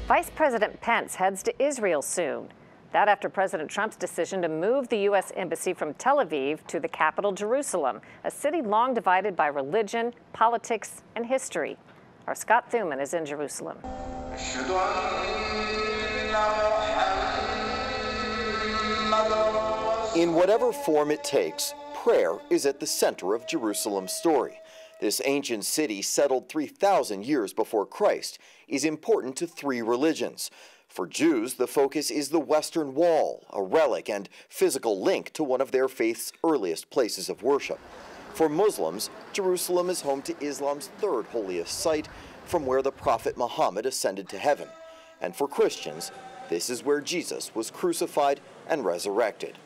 Vice President Pence heads to Israel soon. That after President Trump's decision to move the U.S. Embassy from Tel Aviv to the capital, Jerusalem, a city long divided by religion, politics, and history. Our Scott Thuman is in Jerusalem. In whatever form it takes, prayer is at the center of Jerusalem's story. This ancient city, settled 3,000 years before Christ, is important to three religions. For Jews, the focus is the Western Wall, a relic and physical link to one of their faith's earliest places of worship. For Muslims, Jerusalem is home to Islam's third holiest site, from where the Prophet Muhammad ascended to heaven. And for Christians, this is where Jesus was crucified and resurrected.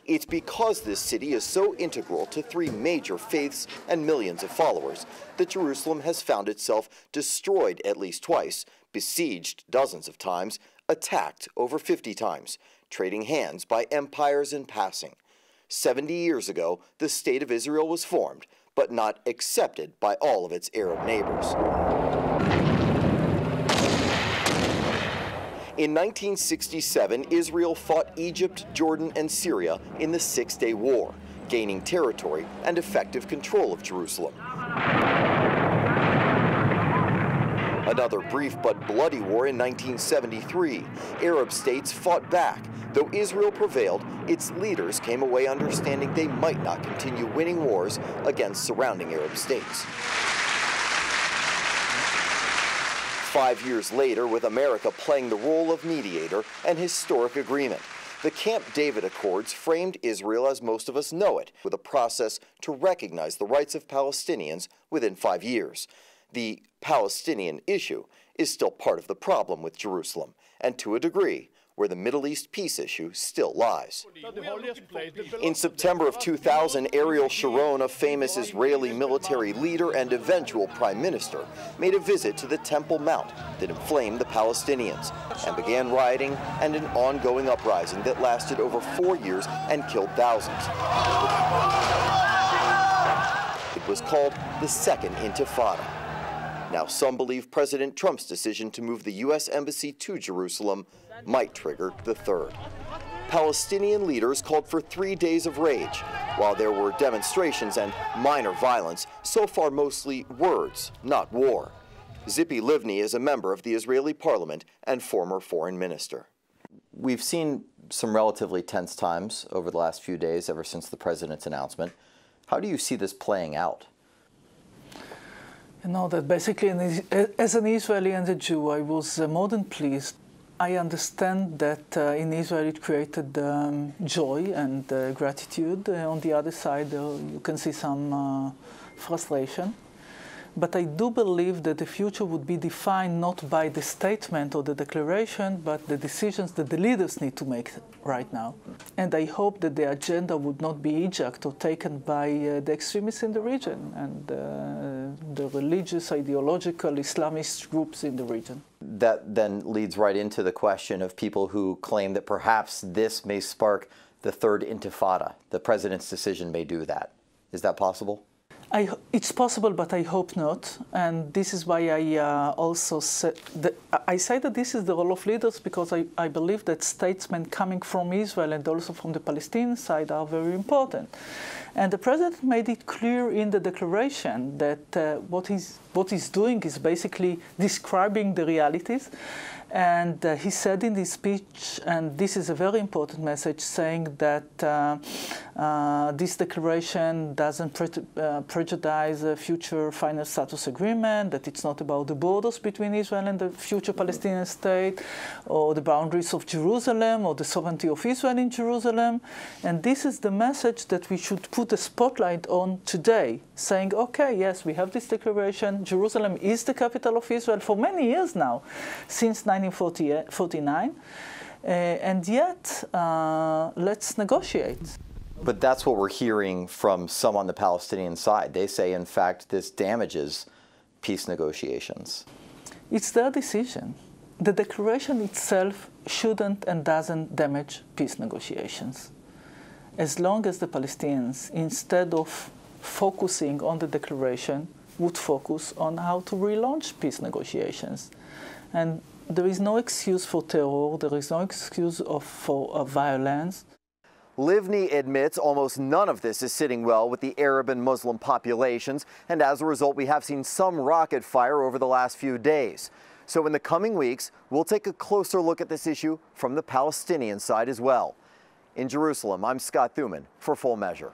It's because this city is so integral to three major faiths and millions of followers that Jerusalem has found itself destroyed at least twice, besieged dozens of times, attacked over 50 times, trading hands by empires in passing. 70 years ago, the State of Israel was formed, but not accepted by all of its Arab neighbors. In 1967, Israel fought Egypt, Jordan, and Syria in the Six-Day War, gaining territory and effective control of Jerusalem. Another brief but bloody war in 1973. Arab states fought back. Though Israel prevailed, its leaders came away understanding they might not continue winning wars against surrounding Arab states. 5 years later, with America playing the role of mediator, an historic agreement. The Camp David Accords framed Israel as most of us know it, with a process to recognize the rights of Palestinians within 5 years. The Palestinian issue is still part of the problem with Jerusalem, and to a degree, where the Middle East peace issue still lies. In September of 2000, Sharyl, a famous Israeli military leader and eventual prime minister, made a visit to the Temple Mount that inflamed the Palestinians and began rioting and an ongoing uprising that lasted over 4 years and killed thousands. It was called the Second Intifada. Now, some believe President Trump's decision to move the U.S. Embassy to Jerusalem might trigger the third. Palestinian leaders called for 3 days of rage. While there were demonstrations and minor violence, so far mostly words, not war. Tzipi Livni is a member of the Israeli parliament and former foreign minister. We've seen some relatively tense times over the last few days, ever since the president's announcement. How do you see this playing out? You know that basically, as an Israeli and a Jew, I was more than pleased. I understand that in Israel it created joy and gratitude. On the other side, you can see some frustration. But I do believe that the future would be defined not by the statement or the declaration, but the decisions that the leaders need to make right now. And I hope that the agenda would not be hijacked or taken by the extremists in the region and the religious, ideological, Islamist groups in the region. That then leads right into the question of people who claim that perhaps this may spark the third intifada. The president's decision may do that. Is that possible? It's possible, but I hope not. And this is why I also said that I say that this is the role of leaders, because I believe that statesmen coming from Israel and also from the Palestinian side are very important. And the president made it clear in the declaration that what he's doing is basically describing the realities. And he said in his speech, and this is a very important message, saying that this declaration doesn't prejudice a future final status agreement, that it's not about the borders between Israel and the future Palestinian state, or the boundaries of Jerusalem, or the sovereignty of Israel in Jerusalem. And this is the message that we should put a spotlight on today, saying, okay, yes, we have this declaration. Jerusalem is the capital of Israel for many years now, since 1949, and yet let's negotiate. But that's what we're hearing from some on the Palestinian side. They say, in fact, this damages peace negotiations. It's their decision. The declaration itself shouldn't and doesn't damage peace negotiations. As long as the Palestinians, instead of focusing on the declaration, would focus on how to relaunch peace negotiations. And there is no excuse for terror, there is no excuse for violence. Livni admits almost none of this is sitting well with the Arab and Muslim populations, and as a result, we have seen some rocket fire over the last few days. So in the coming weeks, we'll take a closer look at this issue from the Palestinian side as well. In Jerusalem, I'm Scott Thuman for Full Measure.